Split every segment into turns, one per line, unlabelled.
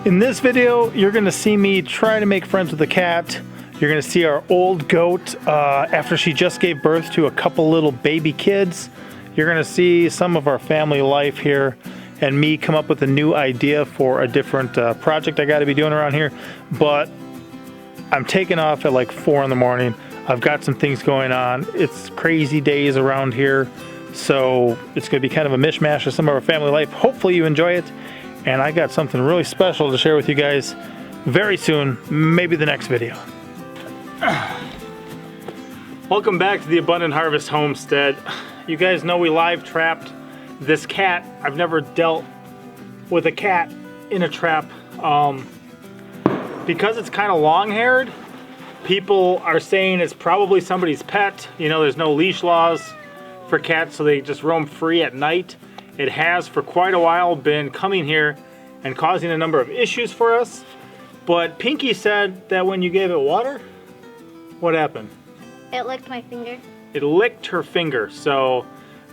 In this video, you're gonna see me try to make friends with the cat. You're gonna see our old goat after she just gave birth to a couple little baby kids. You're gonna see some of our family life here and me come up with a new idea for a different project I gotta be doing around here. But I'm taking off at like 4 in the morning. I've got some things going on. It's crazy days around here. So it's gonna be kind of a mishmash of some of our family life. Hopefully you enjoy it. And I got something really special to share with you guys very soon, maybe the next video. Welcome back to the Abundant Harvest Homestead. You guys know we live trapped this cat. I've never dealt with a cat in a trap. Because it's kind of long-haired, people are saying it's probably somebody's pet. You know, there's no leash laws for cats, so they just roam free at night. It has for quite a while been coming here and causing a number of issues for us. But Pinky said that when you gave it water, what happened?
It licked my finger. It
licked her finger. So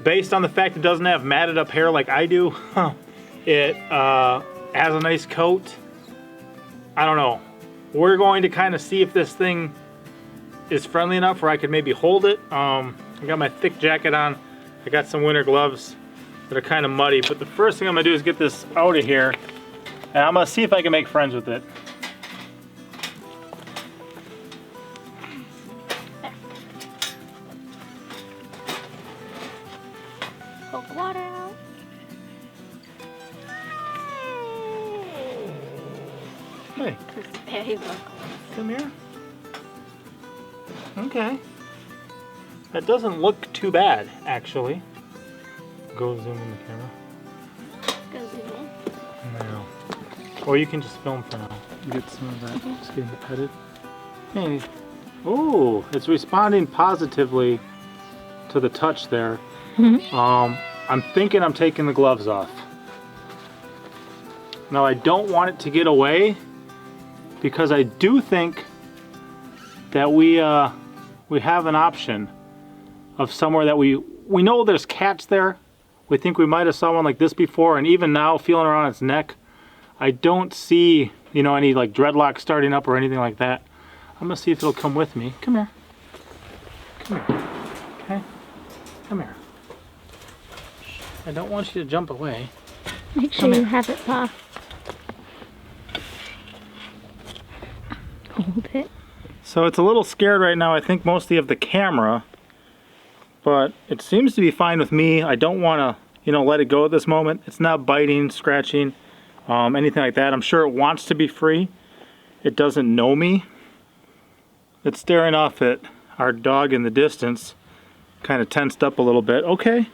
based on the fact it doesn't have matted up hair like I do, it has a nice coat. I don't know. We're going to kind of see if this thing is friendly enough where I could maybe hold it. I got my thick jacket on. I got some winter gloves that are kind of muddy, but the first thing I'm gonna do is get this out of here and I'm gonna see if I can make friends with it.
Pull the water out.
Hey, come here. Okay. That doesn't look too bad, actually. Go zoom in the camera.
Go zoom in.
No. Or you can just film for now. Get some of that. Just getting petted. Hey. Oh, it's responding positively to the touch there. I'm thinking I'm taking the gloves off. Now I don't want it to get away because I do think that we have an option of somewhere that we know there's cats there. We think we might have saw one like this before, and even now, feeling around its neck, I don't see, you know, any like dreadlocks starting up or anything like that. I'm gonna see if it'll come with me. Come here. Come here. Okay. Come here. I don't want you to jump away.
Make sure you have it paw. Hold it.
So it's a little scared right now, I think mostly of the camera. But it seems to be fine with me. I don't want to, you know, let it go at this moment. It's not biting, scratching, anything like that. I'm sure it wants to be free. It doesn't know me. It's staring off at our dog in the distance, kind of tensed up a little bit. Okay,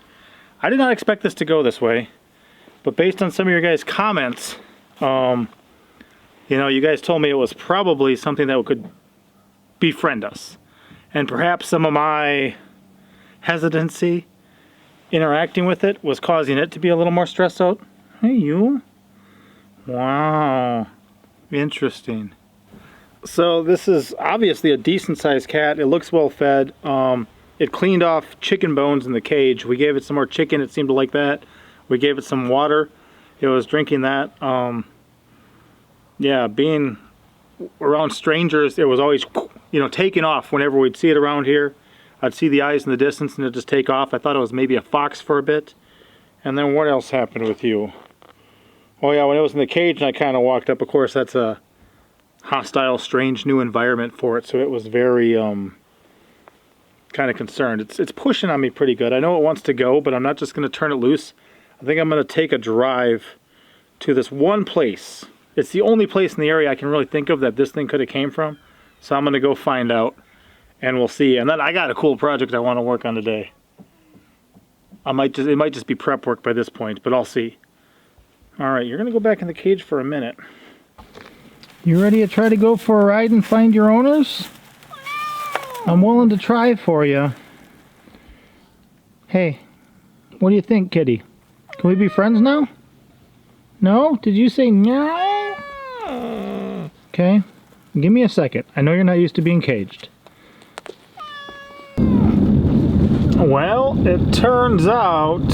I did not expect this to go this way. But based on some of your guys' comments, you know, you guys told me it was probably something that could befriend us. And perhaps some of my hesitancy interacting with it was causing it to be a little more stressed out. Hey, you. Wow. Interesting. So this is obviously a decent sized cat. It looks well fed. It cleaned off chicken bones in the cage. We gave it some more chicken. It seemed to like that. We gave it some water. It was drinking that. Yeah, being around strangers, it was always, you know, taking off whenever we'd see it around here. I'd see the eyes in the distance and it'd just take off. I thought it was maybe a fox for a bit. And then what else happened with you? Oh yeah, when it was in the cage and I kind of walked up, of course that's a hostile, strange new environment for it. So it was very kind of concerned. It's pushing on me pretty good. I know it wants to go, but I'm not just going to turn it loose. I think I'm going to take a drive to this one place. It's the only place in the area I can really think of that this thing could have came from. So I'm going to go find out. And we'll see. And then I got a cool project I want to work on today. It might just be prep work by this point, but I'll see. Alright, you're gonna go back in the cage for a minute. You ready to try to go for a ride and find your owners? I'm willing to try for you. Hey, what do you think, kitty? Can we be friends now? No? Did you say no? Okay, give me a second. I know you're not used to being caged. Well, it turns out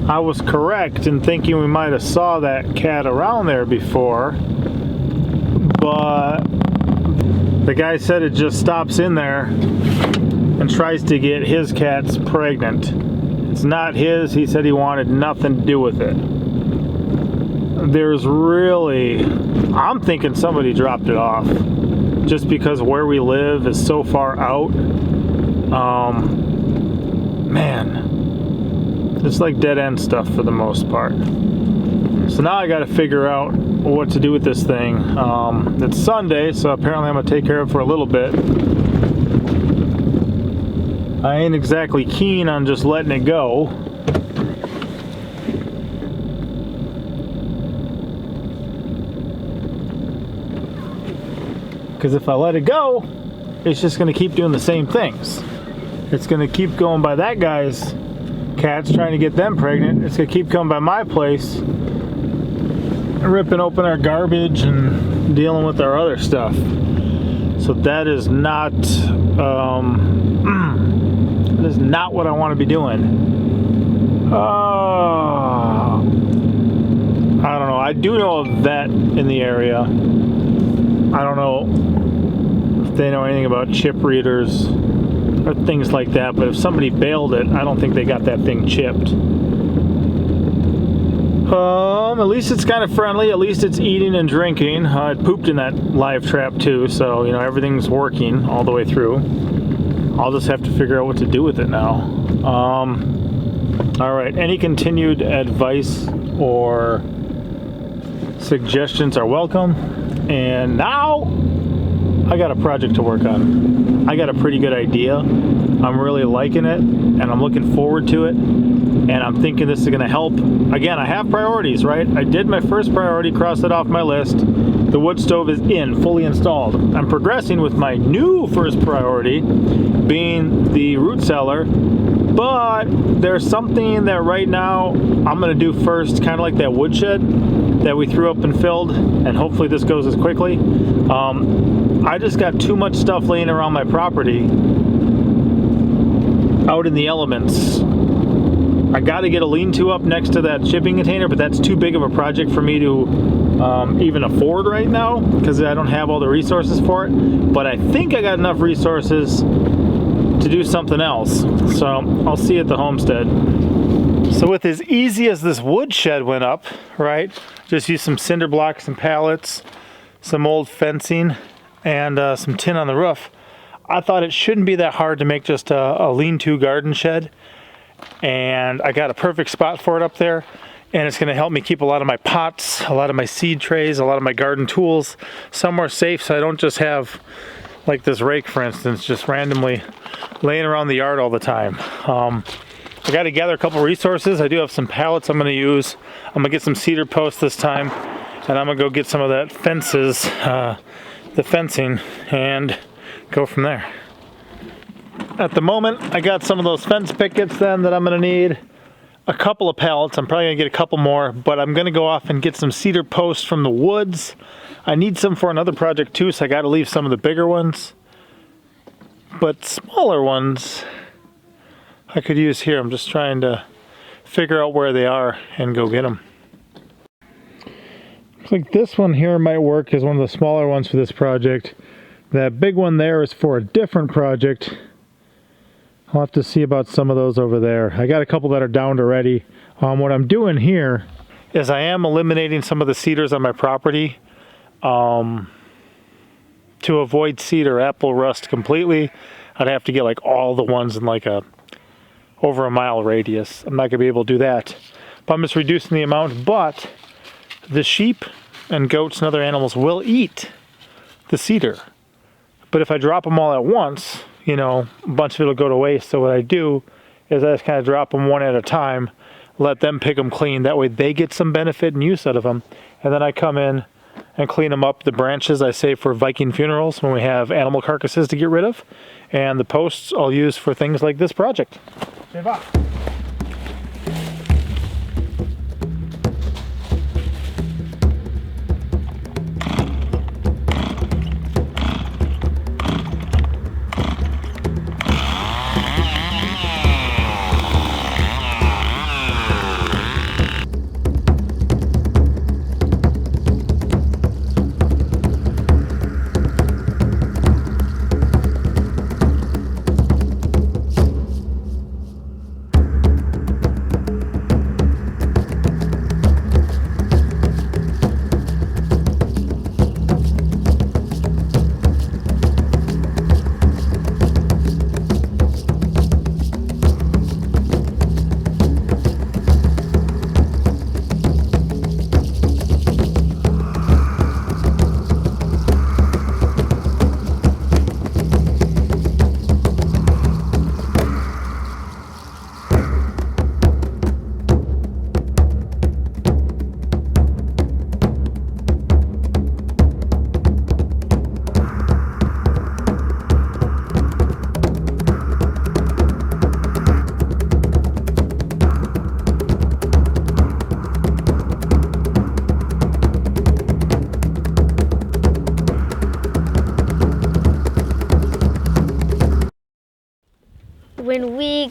I was correct in thinking we might have saw that cat around there before, but the guy said it just stops in there and tries to get his cats pregnant. It's not his. He said he wanted nothing to do with it. There's really, I'm thinking somebody dropped it off just because where we live is so far out. Man, it's like dead end stuff for the most part. So now I got to figure out what to do with this thing. It's Sunday, so apparently I'm gonna take care of it for a little bit. I ain't exactly keen on just letting it go. Because if I let it go, it's just gonna keep doing the same things. It's gonna keep going by that guy's cats, trying to get them pregnant. It's gonna keep coming by my place, ripping open our garbage and dealing with our other stuff. So that is not that is not what I want to be doing. I don't know. I do know a vet in the area. I don't know if they know anything about chip readers or things like that, but if somebody bailed it, I don't think they got that thing chipped. At least it's kind of friendly. At least it's eating and drinking. It pooped in that live trap too, so you know everything's working all the way through. I'll just have to figure out what to do with it now. All right. Any continued advice or suggestions are welcome. And now I got a project to work on. I got a pretty good idea. I'm really liking it, and I'm looking forward to it. And I'm thinking this is going to help. Again, I have priorities, right? I did my first priority, crossed it off my list. The wood stove is in, fully installed. I'm progressing with my new first priority, being the root cellar. But there's something that right now I'm going to do first, kind of like that woodshed that we threw up and filled. And hopefully this goes as quickly. I just got too much stuff laying around my property out in the elements. I got to get a lean-to up next to that shipping container, but that's too big of a project for me to even afford right now because I don't have all the resources for it. But I think I got enough resources to do something else. So I'll see you at the homestead. So with as easy as this wood shed went up, right? Just use some cinder blocks, some pallets, some old fencing, and some tin on the roof. I thought it shouldn't be that hard to make just a lean-to garden shed. And I got a perfect spot for it up there, and it's going to help me keep a lot of my pots, a lot of my seed trays, a lot of my garden tools somewhere safe, so I don't just have like this rake, for instance, just randomly laying around the yard all the time. I got to gather a couple resources. I do have some pallets I'm going to use. I'm going to get some cedar posts this time, and I'm going to go get some of that the fencing, and go from there. At the moment, I got some of those fence pickets then that I'm going to need. A couple of pallets. I'm probably going to get a couple more, but I'm going to go off and get some cedar posts from the woods. I need some for another project too, so I got to leave some of the bigger ones. But smaller ones I could use here. I'm just trying to figure out where they are and go get them. Looks like this one here might work as one of the smaller ones for this project. That big one there is for a different project. I'll have to see about some of those over there. I got a couple that are downed already. What I'm doing here is I am eliminating some of the cedars on my property to avoid cedar apple rust completely. I'd have to get like all the ones in like over a mile radius. I'm not gonna be able to do that. But I'm just reducing the amount, but the sheep and goats and other animals will eat the cedar. But if I drop them all at once, you know, a bunch of it will go to waste. So what I do is I just kind of drop them one at a time, let them pick them clean. That way they get some benefit and use out of them. And then I come in and clean them up. The branches I save for Viking funerals when we have animal carcasses to get rid of. And the posts I'll use for things like this project.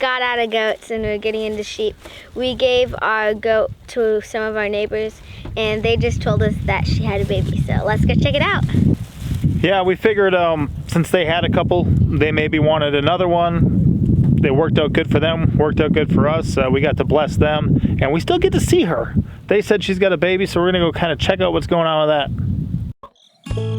got out of goats and we're getting into sheep. We gave our goat to some of our neighbors and they just told us that she had a baby. So let's go check it out.
Yeah, we figured since they had a couple, they maybe wanted another one. They worked out good for them, worked out good for us. We got to bless them, and we still get to see her. They said she's got a baby, so we're gonna go kind of check out what's going on with that.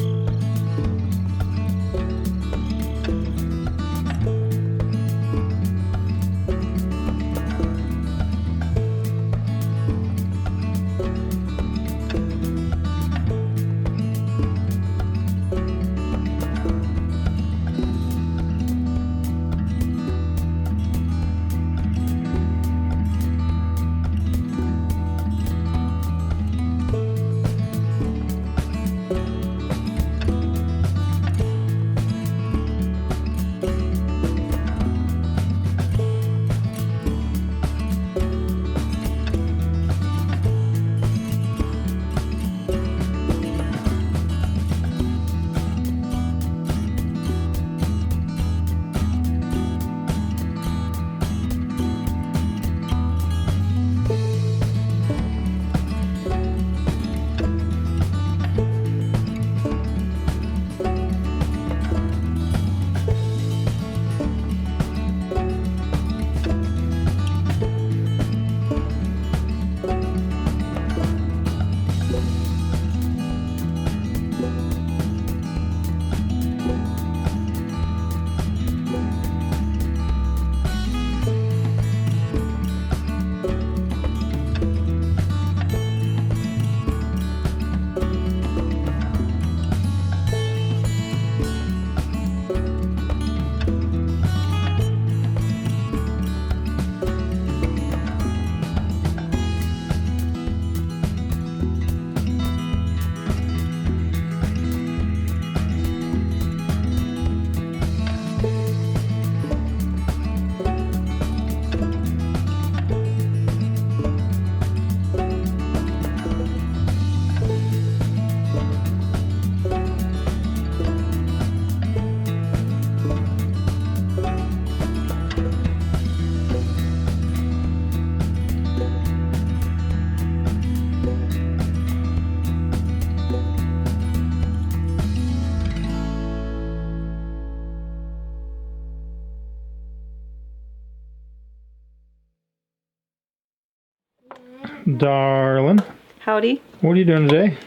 Darling,
Howdy.
what are you doing today?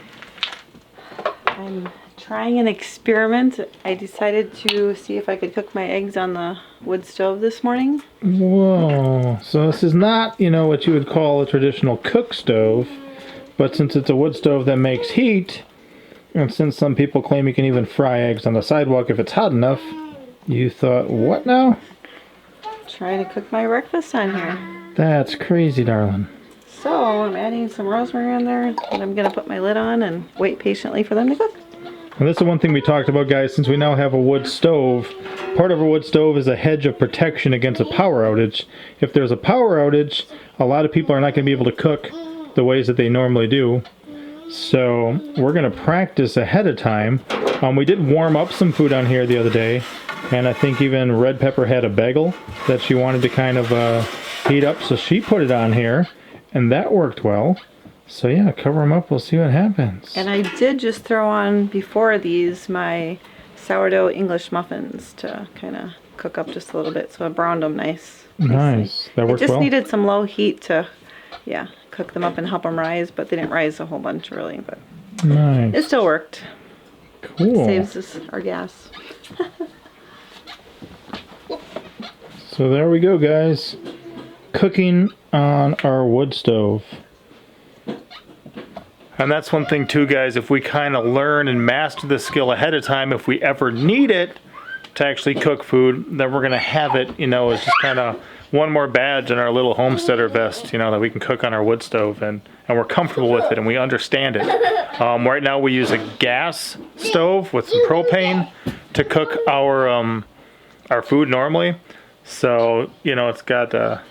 I'm trying an experiment. I decided to see if I could cook my eggs on the wood stove this morning.
Whoa, so this is not, what you would call a traditional cook stove, but since it's a wood stove that makes heat, and since some people claim you can even fry eggs on the sidewalk if it's hot enough, you thought, what now?
Trying to cook my breakfast on here.
That's crazy, darling.
So I'm adding some rosemary in there, and I'm going to put my lid on and wait patiently for them to cook.
And this is one thing we talked about, guys. Since we now have a wood stove, part of a wood stove is a hedge of protection against a power outage. If there's a power outage, a lot of people are not going to be able to cook the ways that they normally do. So we're going to practice ahead of time. We did warm up some food on here the other day, and I think even Red Pepper had a bagel that she wanted to kind of heat up, so she put it on here, and that worked well. So yeah, cover them up, we'll see what happens.
And I did just throw on, before these, my sourdough English muffins to kind of cook up just a little bit, so I browned them nice.
Nice, that worked well?
It just needed some low heat to, cook them up and help them rise, but they didn't rise a whole bunch really, but
nice.
It still worked.
Cool.
Saves us our gas.
So there we go, guys. Cooking on our wood stove. And that's one thing too, guys, if we kind of learn and master the skill ahead of time, if we ever need it to actually cook food, then we're going to have it, as just kind of one more badge in our little homesteader vest, that we can cook on our wood stove, and we're comfortable with it and we understand it. Right now we use a gas stove with some propane to cook our food normally. So, it's got,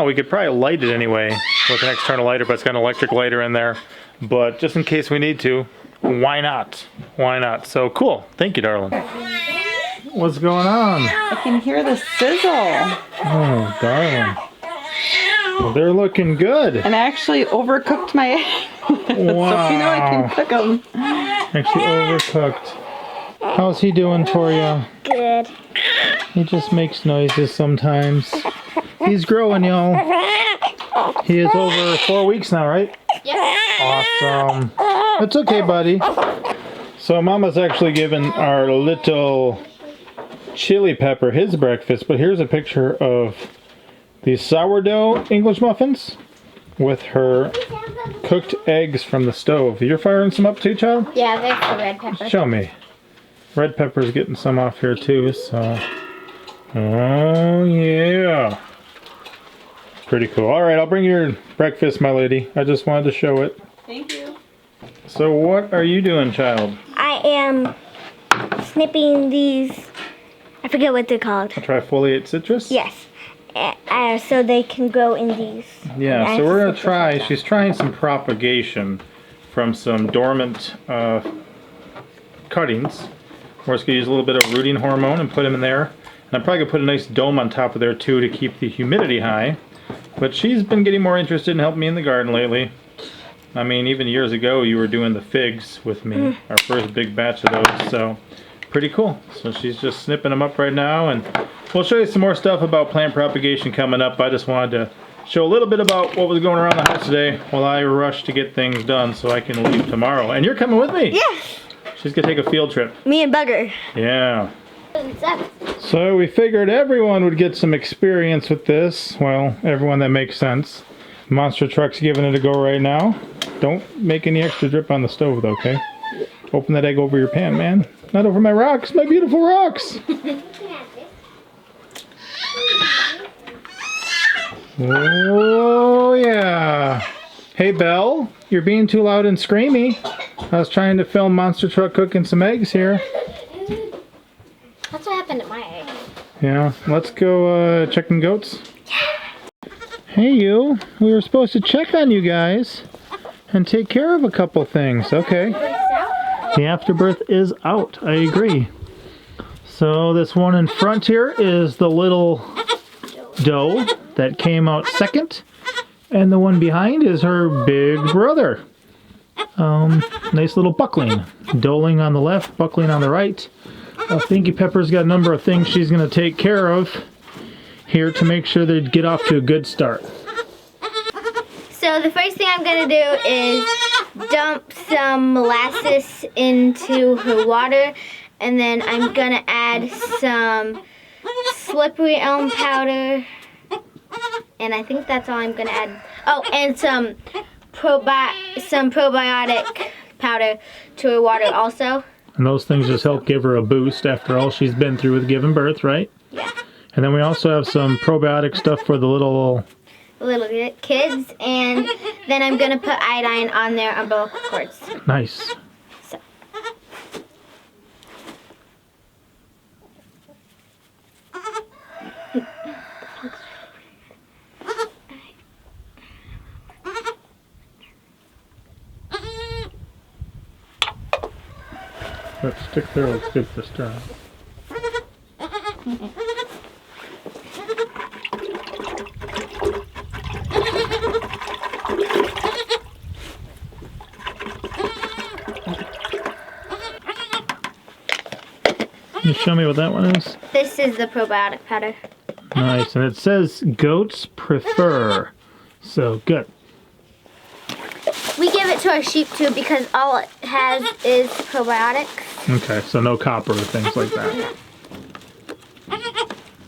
we could probably light it anyway with an external lighter, but it's got an electric lighter in there. But just in case we need to, why not? Why not? So cool. Thank you, darling. What's going on?
I can hear the sizzle.
Oh, darling. Well, they're looking good.
And I actually overcooked my egg.
Wow.
So you know I can cook them.
Actually overcooked. How's he doing for you?
Good.
He just makes noises sometimes. He's growing, y'all. He is over 4 weeks now, right?
Yeah.
Awesome. It's okay, buddy. So Mama's actually given our little chili pepper his breakfast, but here's a picture of these sourdough English muffins with her cooked eggs from the stove. You're firing some up too, child?
Yeah, there's the red pepper.
Show me. Red pepper's getting some off here too, so. Oh, yeah. Pretty cool. All right, I'll bring your breakfast, my lady. I just wanted to show it.
Thank you.
So what are you doing, child?
I am snipping these, I forget what they're called.
A trifoliate citrus?
Yes. So they can grow in these.
Yeah, so we're going to try, she's trying some propagation from some dormant cuttings. We're just going to use a little bit of rooting hormone and put them in there. And I'm probably going to put a nice dome on top of there too to keep the humidity high. But she's been getting more interested in helping me in the garden lately. I mean, even years ago you were doing the figs with me, our first big batch of those, so pretty cool. So she's just snipping them up right now, and we'll show you some more stuff about plant propagation coming up. I just wanted to show a little bit about what was going around the house today while I rush to get things done so I can leave tomorrow. And you're coming with me?
Yeah.
She's gonna take a field trip.
Me and Bugger.
Yeah. So we figured everyone would get some experience with this. Well, everyone that makes sense. Monster truck's giving it a go right now. Don't make any extra drip on the stove though, okay? Open that egg over your pan, man. Not over my rocks, my beautiful rocks. Oh yeah. Hey Belle, you're being too loud and screamy. I was trying to film Monster Truck cooking some eggs here.
That's what happened to my egg.
Yeah, let's go checking goats. Hey you, we were supposed to check on you guys and take care of a couple things. Okay. The afterbirth is out, I agree. So this one in front here is the little doe that came out second. And the one behind is her big brother. Nice little buckling. Doeling on the left, buckling on the right. Thinky Pepper's got a number of things she's going to take care of here to make sure they get off to a good start.
So the first thing I'm going to do is dump some molasses into her water, and then I'm going to add some slippery elm powder, and I think that's all I'm going to add. Oh, and some probiotic powder to her water also. And
those things just help give her a boost after all she's been through with giving birth, right?
Yeah.
And then we also have some probiotic stuff for the little
kids, and then I'm going to put iodine on their umbilical cords.
Nice.
So.
That stick there looks good for stirring. Can you show me what that one is?
This is the probiotic powder.
Nice, and it says goats prefer. So good.
We give it to our sheep too because all it has is probiotics.
Okay, so no copper or things like that.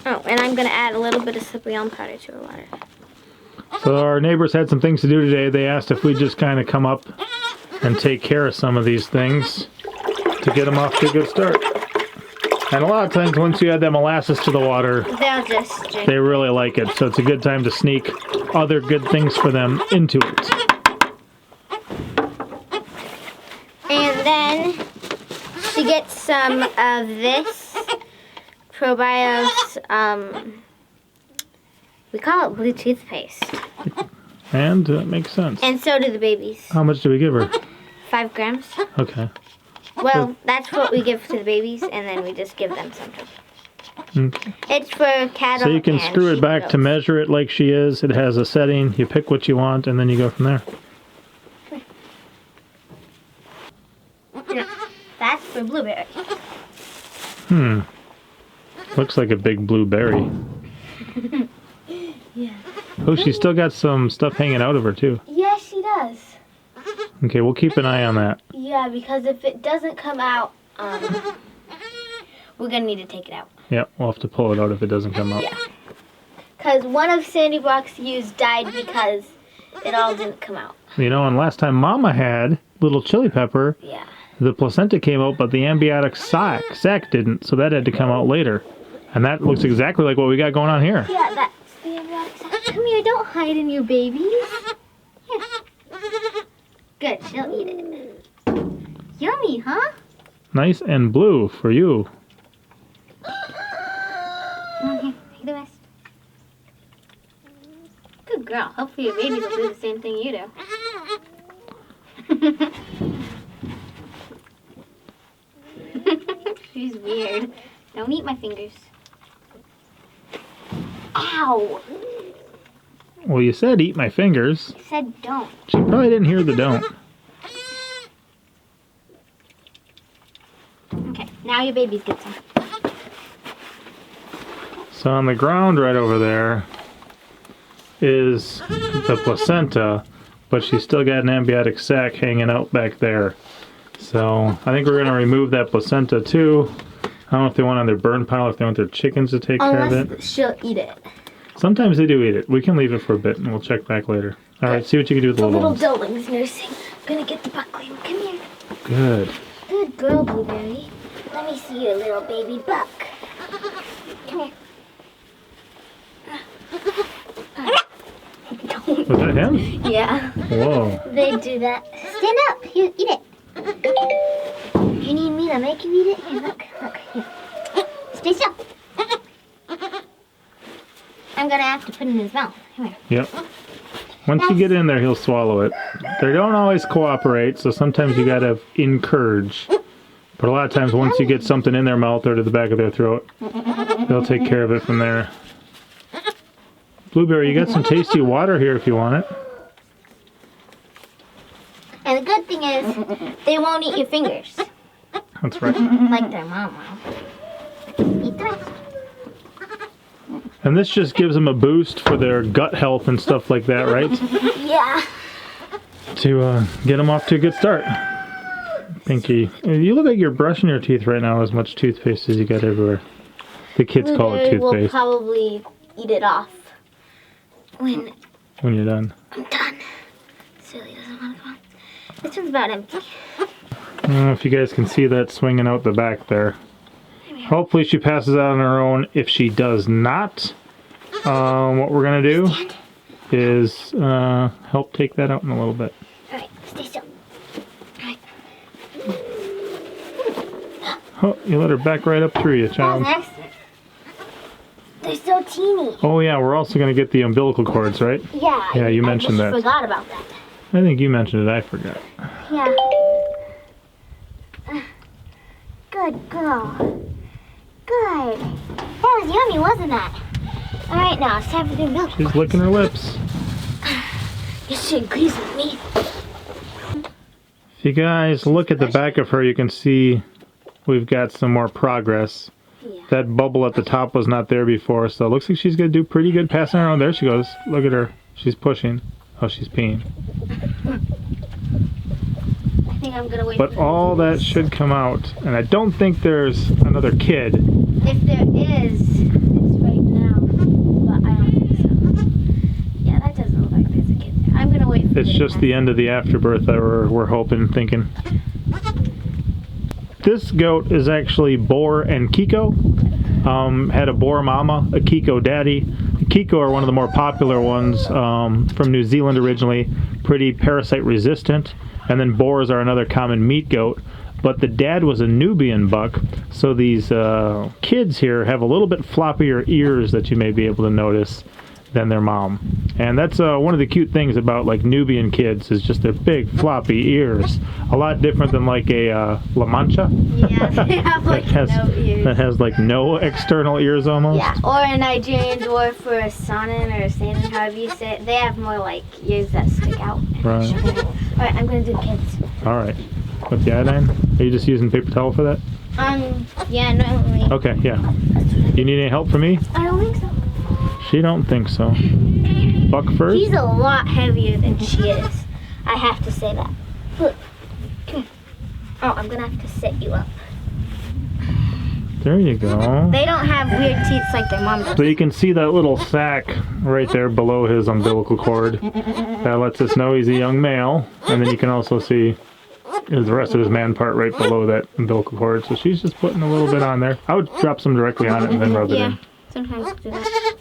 Oh, and I'm going to add a little bit of slippery elm powder to our water.
So our neighbors had some things to do today. They asked if we'd just kind of come up and take care of some of these things to get them off to a good start. And a lot of times once you add that molasses to the water,
they'll just drink.
They really like it. So it's a good time to sneak other good things for them into it.
And then she gets some of this Probios, we call it blue toothpaste.
And that makes sense.
And so do the babies.
How much do we give her?
5 grams.
Okay.
Well, that's what we give to the babies, and then we just give them some.
Okay.
It's for cattle.
So you can
and
screw it
sheep
back
and
to
goats.
measure it like she is. It has a setting. You pick what you want, and then you go from there.
No, that's for blueberry.
Looks like a big blueberry.
Yeah.
Oh, she's still got some stuff hanging out of her, too.
Yes, she does.
Okay, we'll keep an eye on that.
Yeah, because if it doesn't come out, we're gonna need to take it out.
Yeah, we'll have to pull it out if it doesn't come out.
Yeah. Because one of Sandy Brock's ewes died because it all didn't come out.
You know, and last time Mama had little chili pepper,
Yeah.
the placenta came out, but the amniotic sac didn't, so that had to come out later. And that looks exactly like what we got going on here.
Yeah, that's the amniotic sac. Come here, don't hide in your babies. Here. Good, she'll eat it. Yummy, huh?
Nice and blue for you.
Come on, here, take the rest. Good girl. Hopefully your babies will do the same thing you do. She's weird. Don't eat my fingers. Ow!
Well, you said eat my fingers.
I said don't.
She probably didn't hear the don't.
Okay, now your babies get some.
So on the ground right over there is the placenta, but she's still got an amniotic sac hanging out back there. So I think we're going to remove that placenta too. I don't know if they want it on their burn pile, if they want their chickens to take care of it.
Unless she'll eat it.
Sometimes they do eat it. We can leave it for a bit and we'll check back later. All right, see what you can do with the
The
little
little
ones.
duckling's nursing. I'm gonna get the buckling. Come here.
Good.
Good girl, Blueberry. Let me see your little baby buck. Come here.
Was that him?
Yeah.
Whoa.
They do that. Stand up. Here, eat it. You need me to make you eat it? Here, look. Look. Here. Stay still. I'm gonna have to put it in his mouth. Come here.
Yep. Once you get in there, he'll swallow it. They don't always cooperate, so sometimes you gotta encourage. But a lot of times, once you get something in their mouth or to the back of their throat, they'll take care of it from there. Blueberry, you got some tasty water here if you want it.
And the good thing is, they won't eat your fingers.
That's right.
Like their mom will. Eat the rest.
And this just gives them a boost for their gut health and stuff like that, right?
Yeah.
To get them off to a good start. Pinky, you look like you're brushing your teeth right now, as much toothpaste as you got everywhere. The kids call it
Blueberry will
toothpaste
probably eat it off when
when you're done.
I'm done. Silly doesn't want to come on. This one's about empty.
I don't know if you guys can see that swinging out the back there. Hopefully she passes out on her own. If she does not, what we're going to do is help take that out in a little bit.
Alright, stay still. Alright.
Oh, you let her back right up through you, child.
Next. They're so teeny.
Oh yeah, we're also going to get the umbilical cords, right?
Yeah.
Yeah, you mentioned
I
that.
just forgot about that.
I think you mentioned it, I forgot.
Yeah. Good girl. Good. That was yummy, wasn't that? Alright, now it's time for the milk.
She's licking her lips.
You should agrees with me.
If you guys look at the back of her, you can see we've got some more progress.
Yeah.
That bubble at the top was not there before, so it looks like she's going to do pretty good passing around. There she goes. Look at her. She's pushing. Oh, she's peeing.
I think I'm gonna wait.
But all that should come out. And I don't think there's another kid.
If there is, it's right now. But I don't think so. Yeah, that doesn't look like there's a kid there. I'm gonna wait for
It's just the end of the afterbirth that we're hoping, thinking. This goat is actually Boar and Kiko. Had a Boar mama, a Kiko daddy. The Kiko are one of the more popular ones from New Zealand originally, pretty parasite resistant. And then Boars are another common meat goat. But the dad was a Nubian buck, so these kids here have a little bit floppier ears that you may be able to notice than their mom. And that's one of the cute things about like Nubian kids is just their big floppy ears. A lot different than like a La Mancha.
Yeah, they have like no ears.
That has like no external ears almost.
Yeah, or a Nigerian dwarf or a Sanan or a Sanan, however you say it. They have more like ears that stick out.
Right.
Alright, I'm gonna do kids.
Alright. With the iodine? Are you just using paper towel for that?
Yeah, normally.
Okay, yeah. You need any help from me?
I don't think so.
She don't think so. Buck first?
He's a lot heavier than she is. I have to say that. Look. Come here. Oh, I'm gonna have to set you up.
There you go.
They don't have weird teeth like their mom does.
So you can see that little sac right there below his umbilical cord. That lets us know he's a young male. And then you can also see the rest of his man part right below that umbilical cord. So she's just putting a little bit on there. I would drop some directly on it and then rub it in.
Sometimes I do that.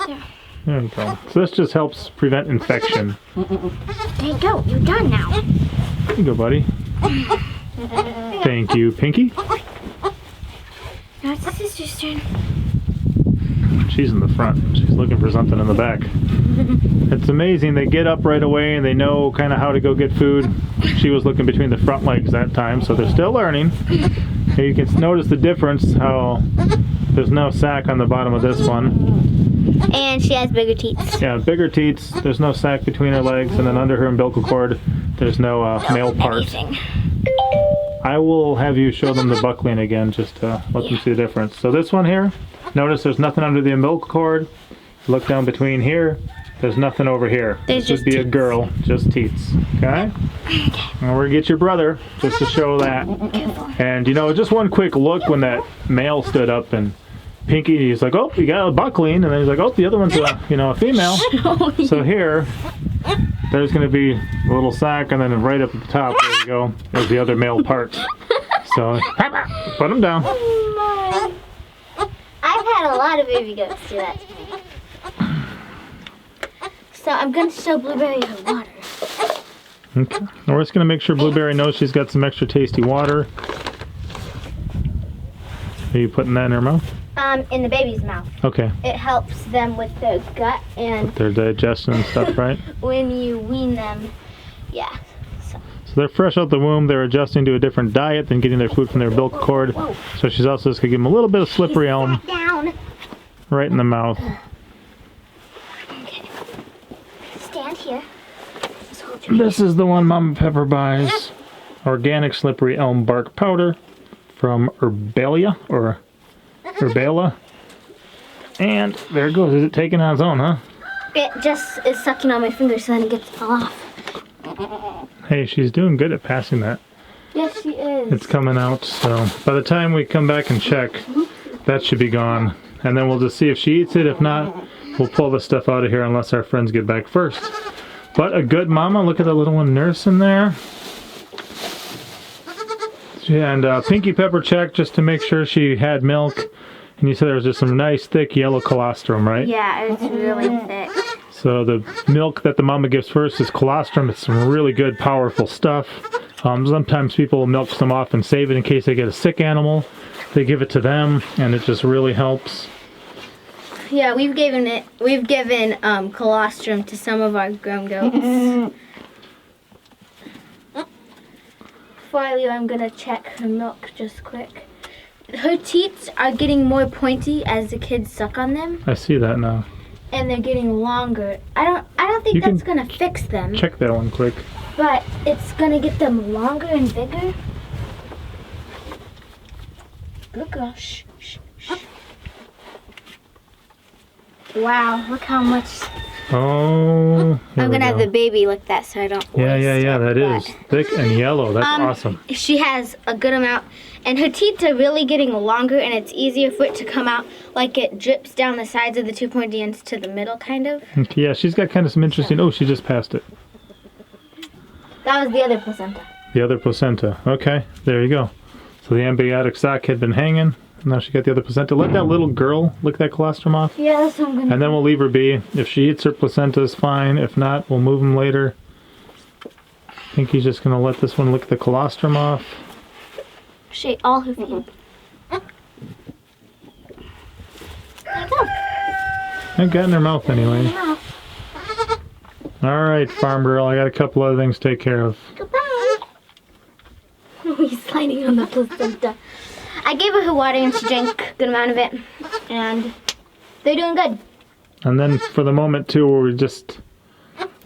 There.
There you go. So this just helps prevent infection.
There you go. You're done now.
There you go, buddy. Thank you, Pinky.
Now it's the sister's turn.
She's in the front. She's looking for something in the back. It's amazing. They get up right away and they know kind of how to go get food. She was looking between the front legs that time, so they're still learning. Here you can notice the difference how there's no sac on the bottom of this one.
And she has bigger teeth.
Yeah, bigger teats. There's no sac between her legs, and then under her umbilical cord, there's no male part. I will have you show them the buckling again just to let them see the difference. So this one here, notice there's nothing under the umbilical cord. Look down between here. There's nothing over here.
There's
this would be
just
a girl, just teats. Okay? And we're gonna get your brother just to show that. And you know, just one quick look when that male stood up and Pinky, he's like, oh, you got a buckling, and then he's like, oh, the other one's a female. So here, there's gonna be a little sac, and then right up at the top, there you go, is the other male part. So put him down.
I've had a lot of baby goats do that to me. So I'm going to show Blueberry her water.
Okay. And we're just going to make sure Blueberry knows she's got some extra tasty water. Are you putting that in her mouth?
In the baby's mouth.
Okay.
It helps them with their gut and
Their digestion and stuff, right?
when you wean them, yeah.
So they're fresh out the womb. They're adjusting to a different diet than getting their food from their umbilical cord.
Whoa.
So she's also just going to give them a little bit of slippery elm
Down.
right in the mouth.
Okay. Stand here.
This is the one Mama Pepper buys. Organic slippery elm bark powder from Herbalia or Herbala. And there it goes. Is it taking on its own, huh?
It just is sucking on my fingers so then it gets all off.
Hey, she's doing good at passing that.
Yes, she is.
It's coming out, so by the time we come back and check, that should be gone. And then we'll just see if she eats it. If not, we'll pull the stuff out of here unless our friends get back first. But a good mama, look at that little one nursing there. And Pinky Pepper checked just to make sure she had milk. And you said there was just some nice thick yellow colostrum, right?
Yeah, it's really thick.
So the milk that the mama gives first is colostrum. It's some really good, powerful stuff. Sometimes people milk some off and save it in case they get a sick animal. They give it to them, and it just really helps.
Yeah, we've given colostrum to some of our grown goats. Before I leave, I'm gonna check her milk just quick. Her teats are getting more pointy as the kids suck on them,
I see that now.
and they're getting longer. I don't think
You
that's
can
gonna fix them,
Check that one quick.
but it's gonna get them longer and bigger. Good girl. Shh, shh, shh. Wow, look how much.
Oh, here
I'm
we
gonna have
go.
the baby like that so I don't.
Yeah,
waste
that
it,
is thick and yellow. That's
but,
awesome.
She has a good amount, and her teeth are really getting longer, and it's easier for it to come out like it drips down the sides of the two pointy ends to the middle, kind of.
Okay, yeah, she's got kind of some interesting. Oh, she just passed it.
That was the other placenta.
The other placenta. Okay, there you go. So the embryonic sac had been hanging. Now she got the other placenta. Let that little girl lick that colostrum off.
Yeah, that's what I'm gonna.
And then we'll leave her be. If she eats her placentas, fine. If not, we'll move them later. I think he's just going to let this one lick the colostrum off.
She ate all her feet. There you go.
I got in her mouth anyway.
Mouth.
All right, farm girl, I got a couple other things to take care of.
Goodbye. He's sliding on the placenta. I gave her water and she drank a good amount of it, and they're doing good.
And then for the moment too, where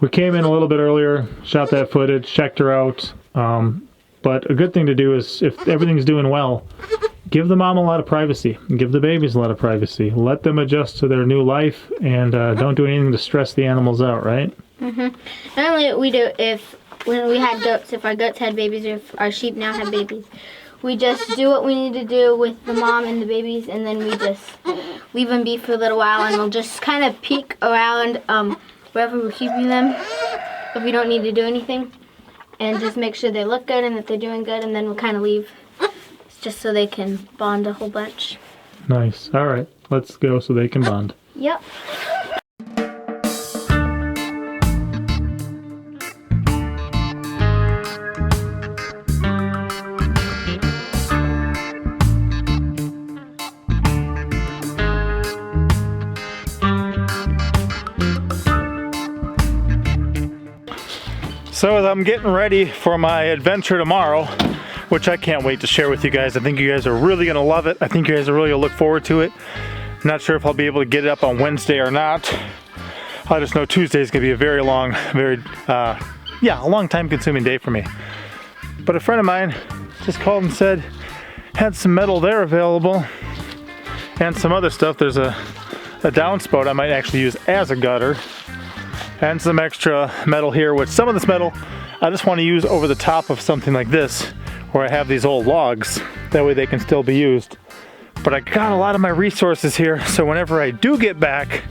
we came in a little bit earlier, shot that footage, checked her out. But a good thing to do is, if everything's doing well, give the mom a lot of privacy. Give the babies a lot of privacy. Let them adjust to their new life, and don't do anything to stress the animals out, right?
Normally we do when we had goats, if our goats had babies or if our sheep now have babies, we just do what we need to do with the mom and the babies, and then we just leave them be for a little while, and we'll just kind of peek around wherever we're keeping them if we don't need to do anything, and just make sure they look good and that they're doing good, and then we'll kind of leave just so they can bond a whole bunch.
Nice. All right, let's go so they can bond.
Yep.
So as I'm getting ready for my adventure tomorrow, which I can't wait to share with you guys. I think you guys are really gonna love it. I think you guys are really gonna look forward to it. Not sure if I'll be able to get it up on Wednesday or not. I just know Tuesday is gonna be a very long, a long time consuming day for me. But a friend of mine just called and said, had some metal there available and some other stuff. There's a downspout I might actually use as a gutter, and some extra metal here, which some of this metal I just want to use over the top of something like this where I have these old logs. That way they can still be used. But I got a lot of my resources here, so whenever I do get back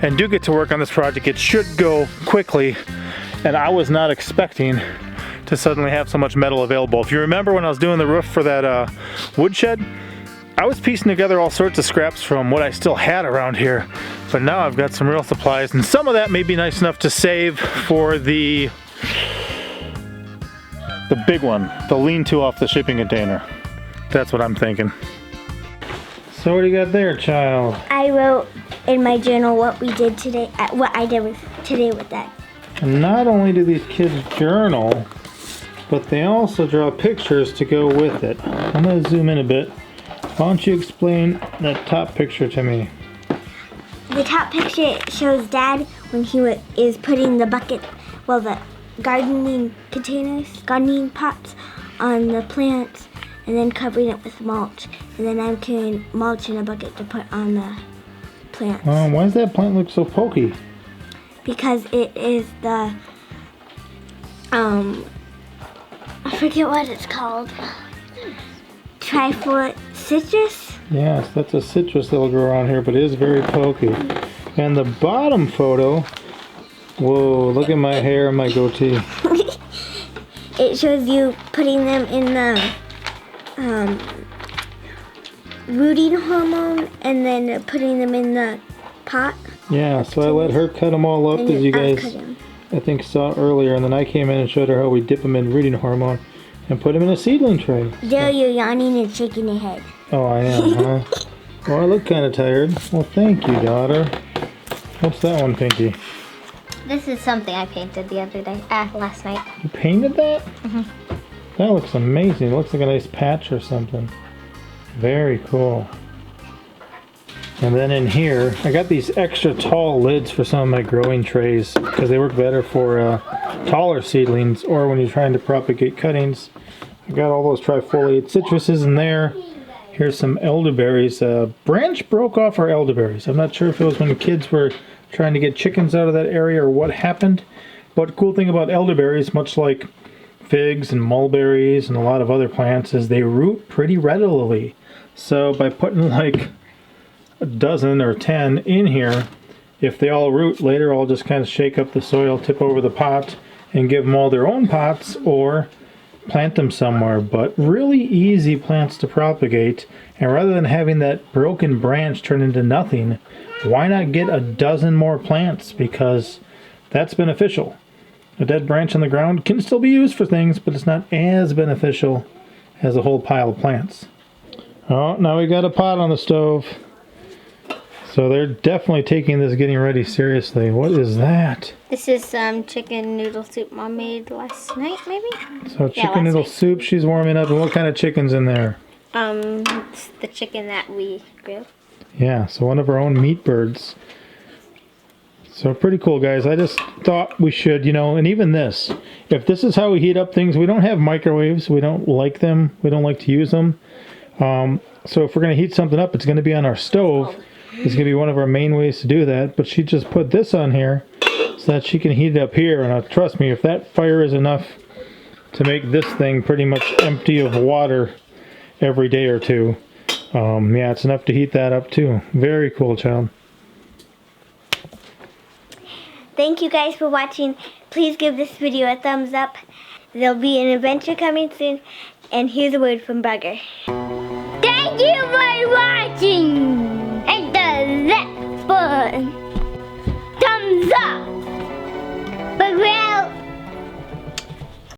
and do get to work on this project, it should go quickly. And I was not expecting to suddenly have so much metal available. If you remember when I was doing the roof for that woodshed, I was piecing together all sorts of scraps from what I still had around here. But now I've got some real supplies, and some of that may be nice enough to save for the big one, the lean-to off the shipping container. That's what I'm thinking. So what do you got there, child?
I wrote in my journal what we did today, what I did today with that.
And not only do these kids journal, but they also draw pictures to go with it. I'm going to zoom in a bit. Why don't you explain that top picture to me?
The top picture shows Dad when he is putting the bucket, well, the gardening containers, gardening pots on the plants, and then covering it with mulch. And then I'm carrying mulch in a bucket to put on the plants.
Why does that plant look so pokey?
Because it is the, I forget what it's called. Trifort citrus?
Yes, that's a citrus that'll grow around here, but it is very pokey. And the bottom photo, whoa, look at my hair and my goatee.
It shows you putting them in the rooting hormone and then putting them in the pot.
Yeah, so I let her cut them all up, as you guys, I think, saw earlier, and then I came in and showed her how we dip them in rooting hormone and put them in a seedling tray.
There, you're yawning and shaking your head.
Oh, I am, huh? Well, I look kind of tired. Well, thank you, daughter. What's that one, Pinky?
This is something I painted the other day, last night.
You painted that? Mm-hmm. That looks amazing. It looks like a nice patch or something. Very cool. And then in here, I got these extra tall lids for some of my growing trays because they work better for taller seedlings or when you're trying to propagate cuttings. I got all those trifoliate citruses in there. Here's some elderberries. Branch broke off our elderberries. I'm not sure if it was when the kids were trying to get chickens out of that area or what happened. But the cool thing about elderberries, much like figs and mulberries and a lot of other plants, is they root pretty readily. So by putting like a dozen or 10 in here, if they all root later, I'll just kind of shake up the soil, tip over the pot, and give them all their own pots or plant them somewhere. But really easy plants to propagate, and rather than having that broken branch turn into nothing, why not get a dozen more plants? Because that's beneficial. A dead branch on the ground can still be used for things, but it's not as beneficial as a whole pile of plants. Oh, now we got a pot on the stove. So they're definitely taking this getting ready seriously. What is that?
This is some chicken noodle soup Mom made last night, maybe?
So chicken noodle soup she's warming up. And what kind of chicken's in there?
It's the chicken that we grilled.
Yeah, so one of our own meat birds. So pretty cool, guys. I just thought we should, you know, and even this. If this is how we heat up things, we don't have microwaves. We don't like them. We don't like to use them. So if we're going to heat something up, it's going to be on our stove. It's going to be one of our main ways to do that. But she just put this on here so that she can heat it up here. And trust me, if that fire is enough to make this thing pretty much empty of water every day or two, yeah, it's enough to heat that up too. Very cool, child.
Thank you guys for watching. Please give this video a thumbs up. There'll be an adventure coming soon. And here's a word from Bugger.
Thank you for watching! Hit the that button! Thumbs up!